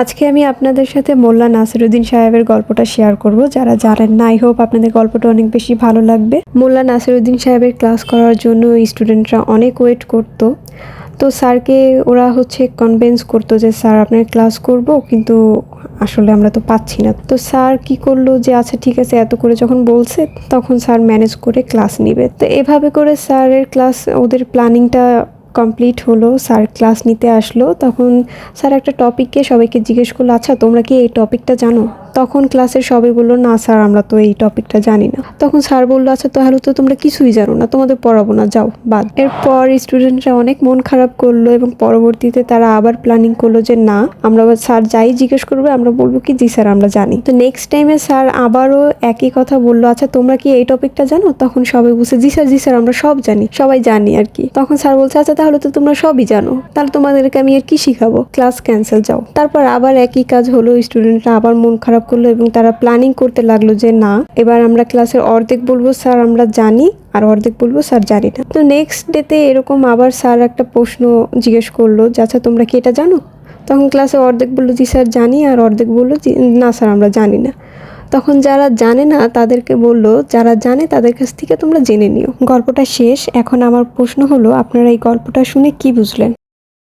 আজকে আমি আপনাদের সাথে মোল্লা নাসিরুদ্দিন সাহেবের গল্পটা শেয়ার করব। যারা জানেন না, আই হোপ আপনাদের গল্পটা অনেক বেশি ভালো লাগবে। মোল্লা নাসিরুদ্দিন সাহেবের ক্লাস করার জন্য স্টুডেন্টরা অনেক ওয়েট করত। তো স্যারকে ওরা কনভিন্স করতো যে স্যার আপনার ক্লাস করব, কিন্তু আসলে আমরা তো পাচ্ছি না। তো স্যার কি করলো যে আচ্ছা ঠিক আছে, এত করে যখন বলছে তখন স্যার ম্যানেজ করে ক্লাস নিবে। তো এভাবে করে স্যারের ক্লাস, ওদের প্ল্যানিংটা কমপ্লিট হলো। স্যার ক্লাস নিতে আসলো, তখন স্যার একটা টপিককে সবাইকে জিজ্ঞেস করলো, আচ্ছা তোমরা কি এই টপিকটা জানো? তখন ক্লাসের সবাই বললো, না স্যার আমরা তো এই টপিকটা জানি না। তখন স্যার বললো, আচ্ছা তাহলে তো তোমরা কিছুই জানো না, তোমাদের পড়াবো না, যাও বাদ। এরপর স্টুডেন্টরা অনেক মন খারাপ করলো এবং পরবর্তীতে তারা আবার প্ল্যানিং করলো যে না, আমরা স্যার যাই জিজ্ঞেস করবে আমরা বলবো কি জি স্যার আমরা জানি। তো নেক্সট টাইমে স্যার আবারও একই কথা বললো, আচ্ছা তোমরা কি এই টপিকটা জানো? তখন সবাই বলছে জি স্যার আমরা সব জানি, সবাই জানি আর কি। তখন স্যার বলছে, আচ্ছা তাহলে তো তোমরা সবই জানো, তাহলে তোমাদেরকে আমি আর কি শিখাবো, ক্লাস ক্যান্সেল, যাও। তারপর আবার একই কাজ হলো, স্টুডেন্টরা আবার মন খারাপ করলো এবং তারা প্ল্যানিং করতে লাগলো যে না, এবার আমরা ক্লাসের অর্ধেক বলবো স্যার আমরা জানি, আর অর্ধেক বলবো স্যার জানি না। তো নেক্সট ডেতে এরকম আবার স্যার একটা প্রশ্ন জিজ্ঞেস করলো যে আচ্ছা তোমরা কি এটা জানো? তখন ক্লাসে অর্ধেক বললো জি স্যার জানি, আর অর্ধেক বললো না স্যার আমরা জানি না। তখন যারা জানে না তাদেরকে বললো, যারা জানে তাদের কাছ থেকে তোমরা জেনে নিও। গল্পটা শেষ। এখন আমার প্রশ্ন হলো, আপনারা এই গল্পটা শুনে কি বুঝলেন?